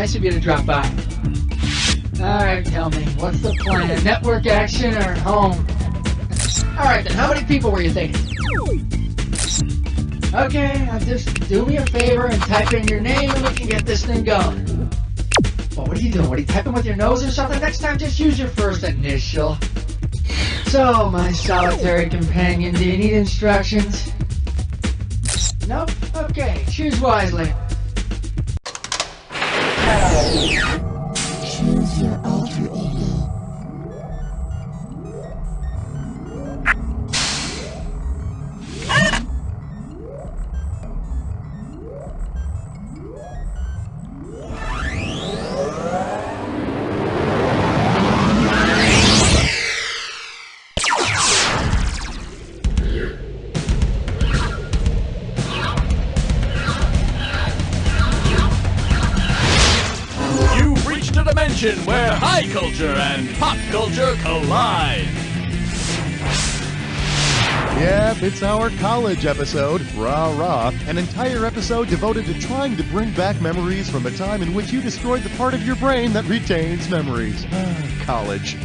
Nice of you to drop by. Alright, tell me, what's the plan? Network action or home? Alright then, how many people were you thinking? Okay, now just do me a favor and type in your name and we can get this thing going. Well, what are you doing? What, are you typing with your nose or something? Next time, just use your first initial. So, my solitary companion, do you need instructions? Nope? Okay, choose wisely. Choose your alter ego. Where high culture and pop culture collide. Yep, it's our college episode, Rah Rah, an entire episode devoted to trying to bring back memories from a time in which you destroyed the part of your brain that retains memories. College.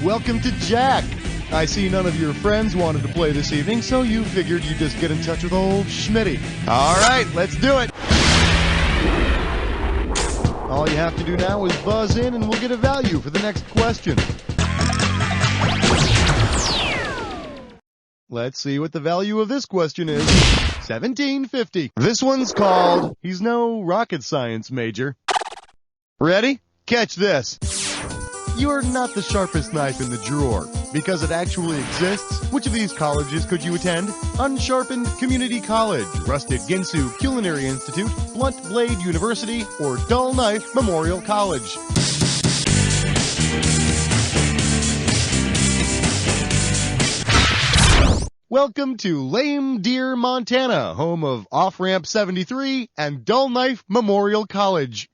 Welcome to Jack. I see none of your friends wanted to play this evening, so you figured you'd just get in touch with old Schmitty. All right, let's do it. All you have to do now is buzz in and we'll get a value for the next question. Let's see what the value of this question is. $17.50. This one's called, he's no rocket science major. Ready? Catch this. You're not the sharpest knife in the drawer. Because it actually exists, which of these colleges could you attend? Unsharpened Community College, Rusted Ginsu Culinary Institute, Blunt Blade University, or Dull Knife Memorial College? Welcome to Lame Deer, Montana, home of Off-Ramp 73 and Dull Knife Memorial College.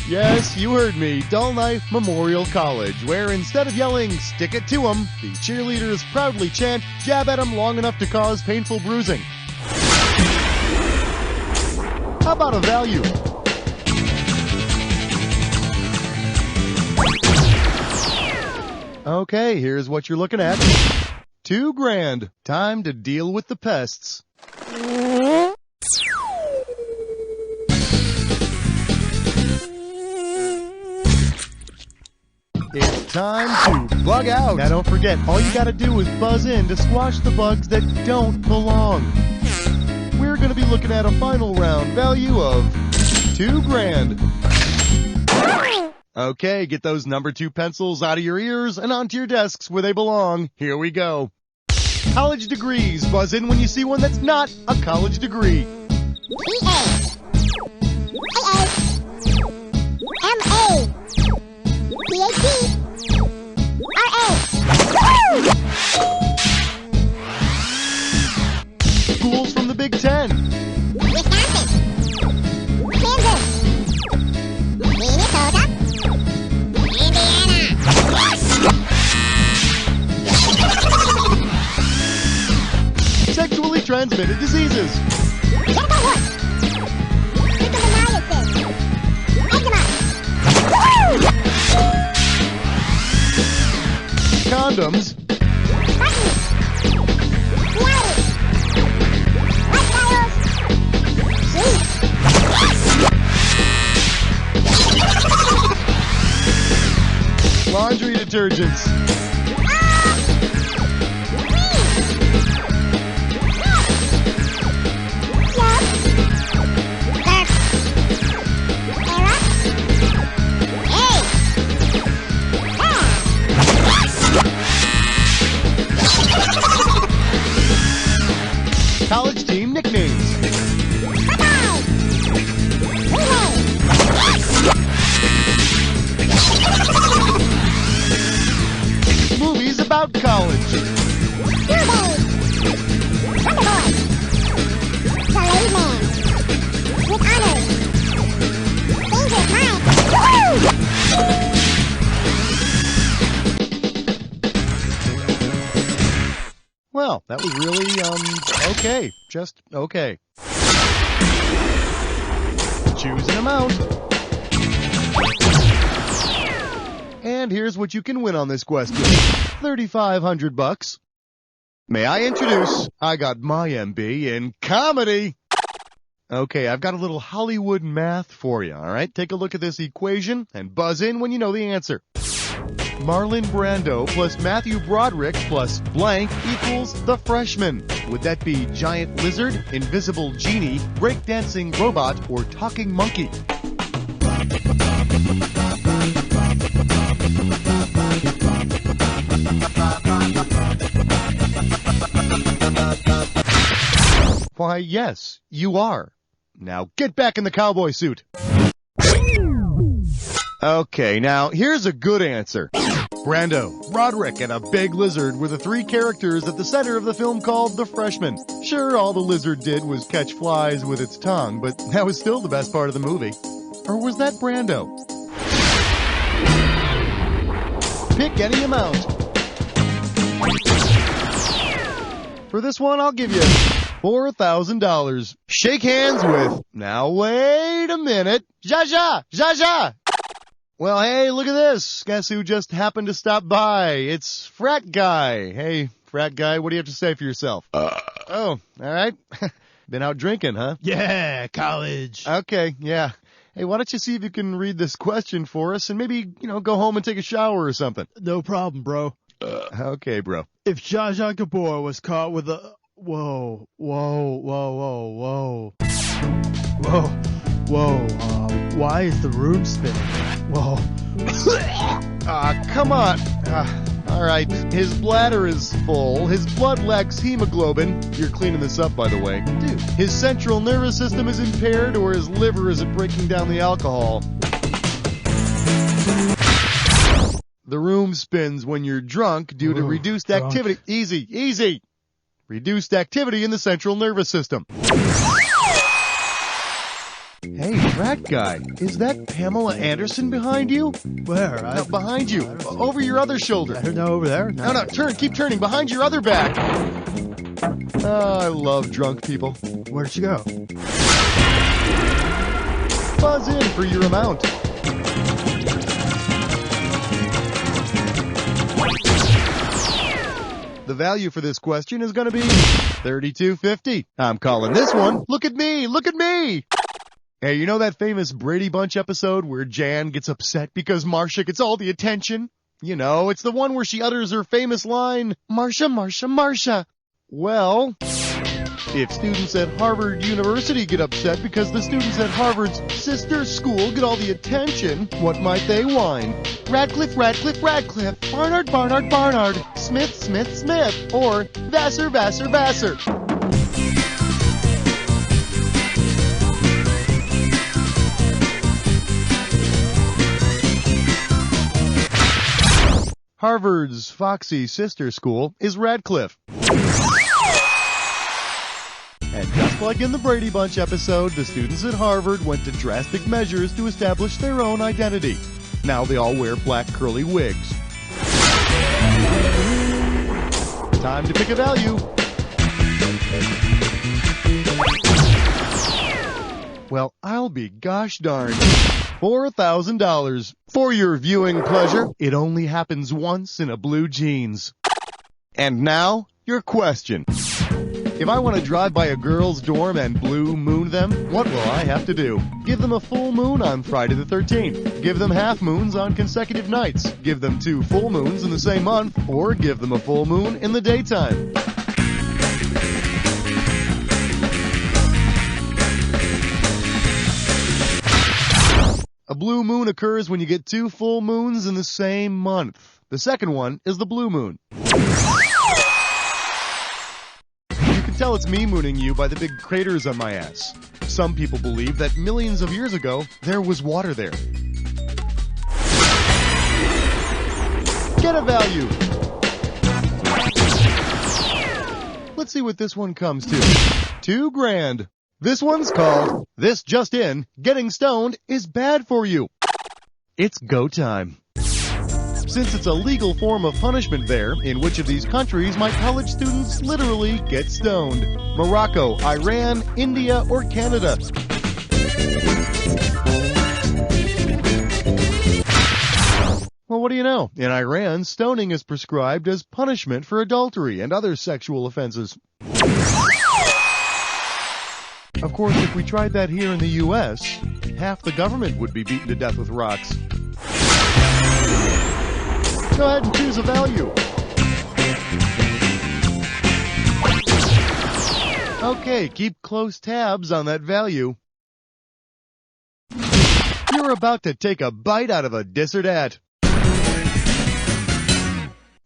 Yes, you heard me, Dull Knife Memorial College, where instead of yelling, "Stick it to 'em," the cheerleaders proudly chant, "Jab at 'em long enough to cause painful bruising." How about a value? Okay, here's what you're looking at. $2,000. Time to deal with the pests. It's time to bug out. Now don't forget, all you gotta do is buzz in to squash the bugs that don't belong. We're gonna be looking at a final round value of $2,000. Okay, get those number 2 pencils out of your ears and onto your desks where they belong. Here we go. College degrees. Buzz in when you see one that's not a college degree. Schools from the Big Ten. Wisconsin, Kansas, Minnesota, Indiana. Sexually transmitted diseases. Condoms. Laundry detergents. College team nicknames. Movies about college. Well, That was really, okay. Just okay. Choose an amount. And here's what you can win on this question. $3,500. May I introduce, I got my MB in comedy. Okay, I've got a little Hollywood math for you, all right? Take a look at this equation and buzz in when you know the answer. Marlon Brando plus Matthew Broderick plus blank equals The Freshman. Would that be giant lizard, invisible genie, breakdancing robot, or talking monkey? Why, yes, you are. Now get back in the cowboy suit. Okay, now here's a good answer. Brando, Broderick, and a big lizard were the three characters at the center of the film called The Freshman. Sure, all the lizard did was catch flies with its tongue, but that was still the best part of the movie. Or was that Brando? Pick any amount. For this one, I'll give you $4,000. Shake hands with, now wait a minute, Zsa Zsa. Well, hey, look at this. Guess who just happened to stop by? It's Frat Guy. Hey, Frat Guy, what do you have to say for yourself? Oh, all right. Been out drinking, huh? Yeah, college. Okay, yeah. Hey, why don't you see if you can read this question for us and maybe, go home and take a shower or something? No problem, bro. Okay, bro. If Zsa Zsa Gabor was caught with a... Whoa. Why is the room spinning? Whoa. Come on. All right. His bladder is full. His blood lacks hemoglobin. You're cleaning this up, by the way. Dude. His central nervous system is impaired, or his liver isn't breaking down the alcohol. The room spins when you're drunk due to reduced activity. Easy. Reduced activity in the central nervous system. Hey, Frat Guy, is that Pamela Anderson behind you? Where? No, behind you. Over your other shoulder. I don't know, over there? No, keep turning. Behind your other back. Oh, I love drunk people. Where'd she go? Buzz in for your amount. The value for this question is going to be $32.50. I'm calling this one, Look at Me. Hey, you know that famous Brady Bunch episode where Jan gets upset because Marcia gets all the attention? It's the one where she utters her famous line, Marcia. Well, if students at Harvard University get upset because the students at Harvard's sister school get all the attention, what might they whine? Radcliffe, Barnard, Smith, or Vassar. Harvard's foxy sister school is Radcliffe. And just like in the Brady Bunch episode, the students at Harvard went to drastic measures to establish their own identity. Now they all wear black curly wigs. Time to pick a value. Well, I'll be gosh darned. $4,000. For your viewing pleasure, it only happens once in a blue jeans. And now, your question. If I want to drive by a girl's dorm and blue moon them, what will I have to do? Give them a full moon on Friday the 13th. Give them half moons on consecutive nights. Give them 2 full moons in the same month. Or give them a full moon in the daytime. A blue moon occurs when you get 2 full moons in the same month. The second one is the blue moon. You can tell it's me mooning you by the big craters on my ass. Some people believe that millions of years ago, there was water there. Get a value. Let's see what this one comes to. $2,000. This one's called, This Just In, Getting Stoned is Bad for You. It's go time. Since it's a legal form of punishment there, in which of these countries might college students literally get stoned? Morocco, Iran, India, or Canada? Well, what do you know? In Iran, stoning is prescribed as punishment for adultery and other sexual offenses. Of course, if we tried that here in the U.S., half the government would be beaten to death with rocks. Go ahead and choose a value. Okay, keep close tabs on that value. You're about to take a bite out of a Dissat.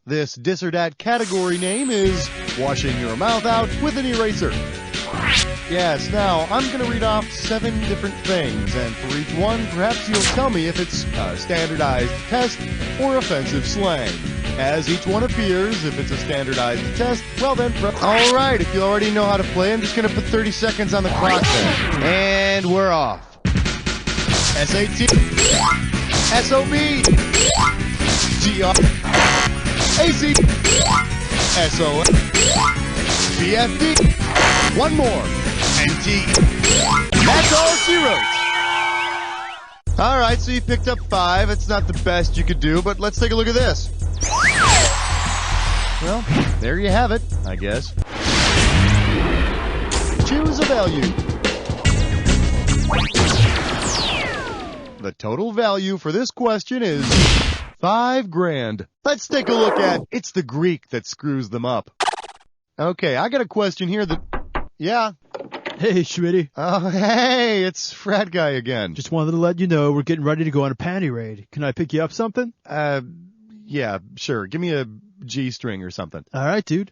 This Dissat category name is washing your mouth out with an eraser. Yes, now I'm going to read off 7 different things, and for each one, perhaps you'll tell me if it's a standardized test or offensive slang. As each one appears, if it's a standardized test, well then, alright, if you already know how to play, I'm just going to put 30 seconds on the clock then. And we're off. SAT, SOB, GR, AC, SOS, BFD, one more, NT. That's all she wrote. Alright, so you picked up 5. It's not the best you could do, but let's take a look at this. Well, there you have it, I guess. Choose a value. The total value for this question is $5,000. Let's take a look at it's the Greek that screws them up. Okay, I got a question here that... Yeah. Hey, Schmitty. Oh, hey, it's Frat Guy again. Just wanted to let you know we're getting ready to go on a panty raid. Can I pick you up something? Yeah, sure. Give me a G-string or something. All right, dude.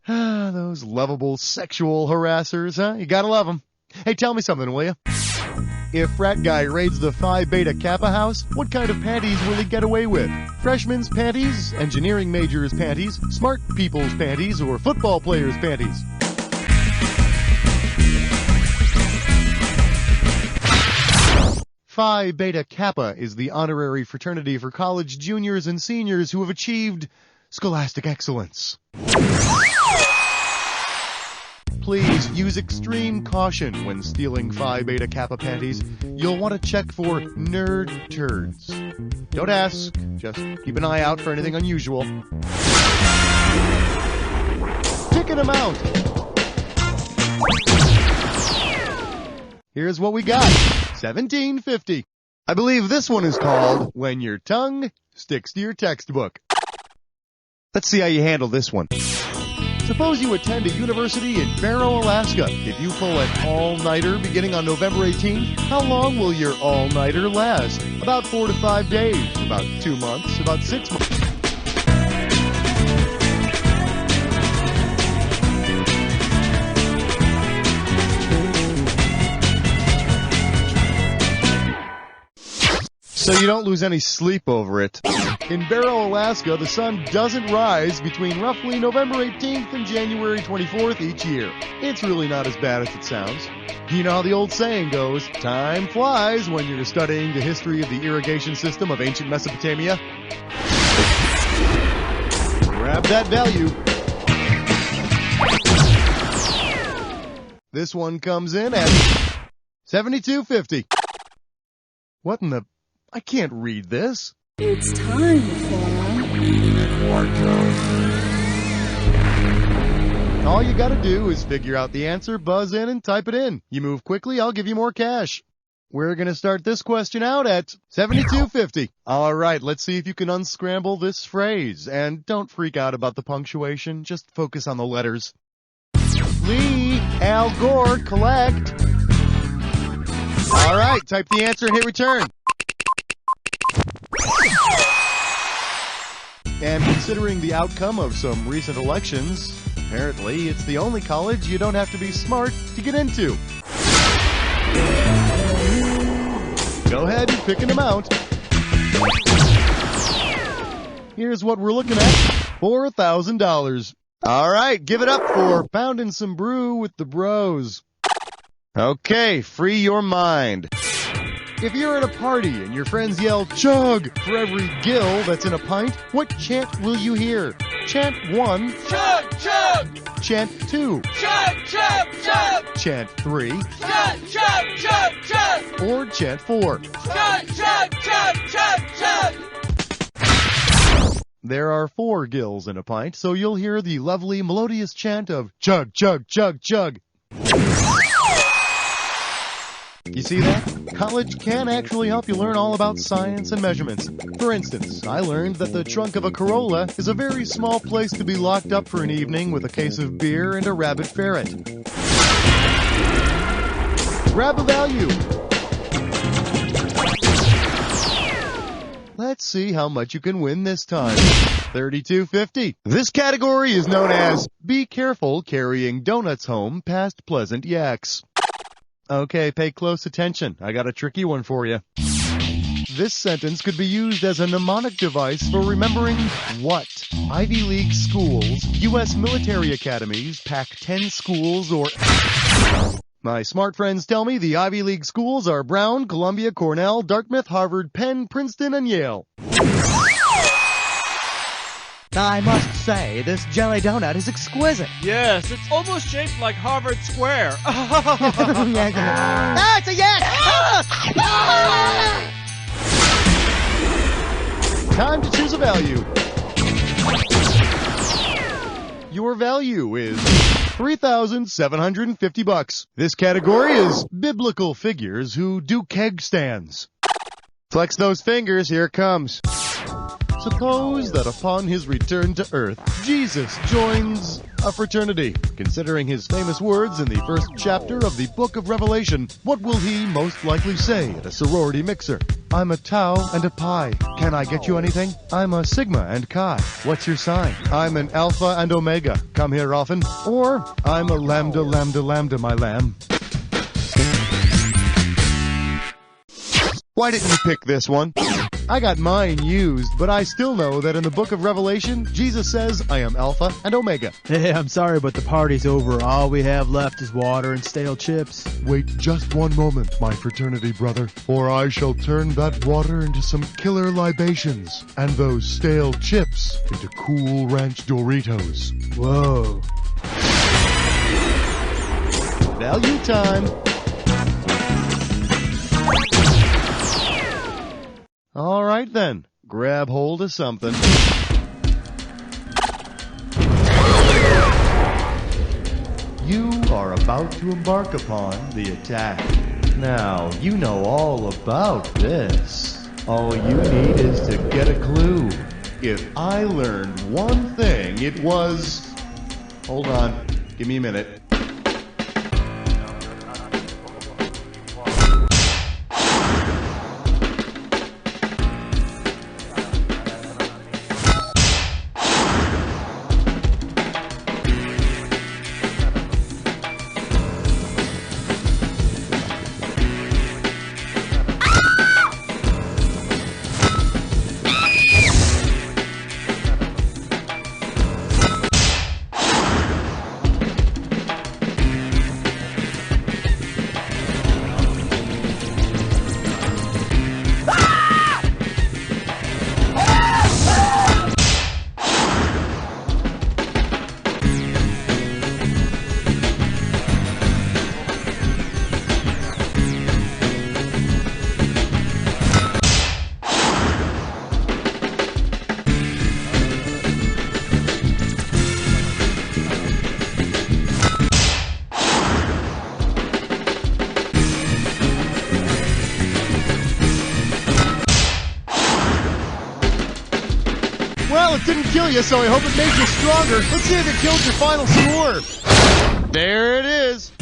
Those lovable sexual harassers, huh? You gotta love them. Hey, tell me something, will you? If Frat Guy raids the Phi Beta Kappa house, what kind of panties will he get away with? Freshmen's panties, engineering majors' panties, smart people's panties, or football players' panties? Phi Beta Kappa is the honorary fraternity for college juniors and seniors who have achieved scholastic excellence. Please use extreme caution when stealing Phi Beta Kappa panties. You'll want to check for nerd turds. Don't ask, just keep an eye out for anything unusual. Ticket amount. Here's what we got. $17.50. I believe this one is called When Your Tongue Sticks to Your Textbook. Let's see how you handle this one. Suppose you attend a university in Barrow, Alaska. If you pull an all-nighter beginning on November 18th, how long will your all-nighter last? About 4 to 5 days, about 2 months, about 6 months. So you don't lose any sleep over it. In Barrow, Alaska, the sun doesn't rise between roughly November 18th and January 24th each year. It's really not as bad as it sounds. You know how the old saying goes, time flies when you're studying the history of the irrigation system of ancient Mesopotamia. Grab that value. This one comes in at $72.50. What in the... I can't read this. It's time for... All you gotta do is figure out the answer, buzz in, and type it in. You move quickly, I'll give you more cash. We're gonna start this question out at $72.50. Alright, let's see if you can unscramble this phrase. And don't freak out about the punctuation, just focus on the letters. Lee, Al Gore, collect. Alright, type the answer and hit return. And considering the outcome of some recent elections, apparently it's the only college you don't have to be smart to get into. Go ahead and pick an amount. Here's what we're looking at. $4,000. Alright, give it up for pounding some brew with the bros. Okay, free your mind. If you're at a party and your friends yell chug for every gill that's in a pint, what chant will you hear? Chant 1. Chug, chug! Chant 2. Chug, chug, chug! Chant 3. Chug, chug, chug, chug! Or chant 4. Chug, chug, chug, chug, chug! There are 4 gills in a pint, so you'll hear the lovely melodious chant of chug, chug, chug, chug. You see that? College can actually help you learn all about science and measurements. For instance, I learned that the trunk of a Corolla is a very small place to be locked up for an evening with a case of beer and a rabid ferret. Grab a value. Let's see how much you can win this time. $32.50. This category is known as Be Careful Carrying Donuts Home Past Pleasant Yaks. Okay, pay close attention. I got a tricky one for you. This sentence could be used as a mnemonic device for remembering what? Ivy League schools, U.S. military academies, Pac-10 schools, or... My smart friends tell me the Ivy League schools are Brown, Columbia, Cornell, Dartmouth, Harvard, Penn, Princeton, and Yale. I must say, this jelly donut is exquisite. Yes, it's almost shaped like Harvard Square. Ah, it's a yak! Time to choose a value. Your value is $3,750. This category is biblical figures who do keg stands. Flex those fingers, here it comes. Suppose that upon his return to earth, Jesus joins a fraternity. Considering his famous words in the first chapter of the book of Revelation, what will he most likely say at a sorority mixer? I'm a Tau and a Pi. Can I get you anything? I'm a Sigma and Chi. What's your sign? I'm an Alpha and Omega. Come here often. Or, I'm a Lambda, Lambda, Lambda, my lamb. Why didn't you pick this one? I got mine used, but I still know that in the book of Revelation, Jesus says, I am Alpha and Omega. Hey, I'm sorry, but the party's over. All we have left is water and stale chips. Wait just one moment, my fraternity brother, or I shall turn that water into some killer libations, and those stale chips into Cool Ranch Doritos. Whoa. Value time. All right then, grab hold of something. You are about to embark upon the attack. Now, you know all about this. All you need is to get a clue. If I learned one thing, it was... Hold on, give me a minute. Well, it didn't kill you, so I hope it made you stronger. Let's see if it killed your final score. There it is.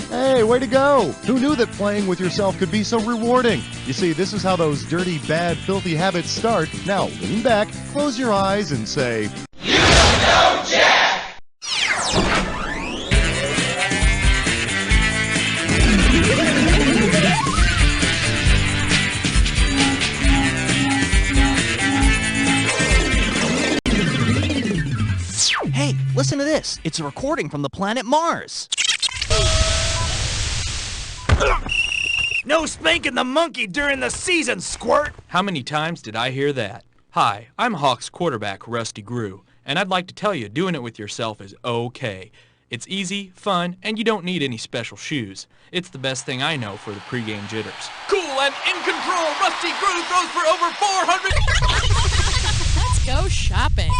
Hey, way to go. Who knew that playing with yourself could be so rewarding? You see, this is how those dirty, bad, filthy habits start. Now, lean back, close your eyes, and say... You don't know Jack! Hey, listen to this. It's a recording from the planet Mars. No spanking the monkey during the season, squirt! How many times did I hear that? Hi, I'm Hawks quarterback Rusty Grew, and I'd like to tell you doing it with yourself is okay. It's easy, fun, and you don't need any special shoes. It's the best thing I know for the pregame jitters. Cool and in control, Rusty Grew throws for over 400... Let's go shopping.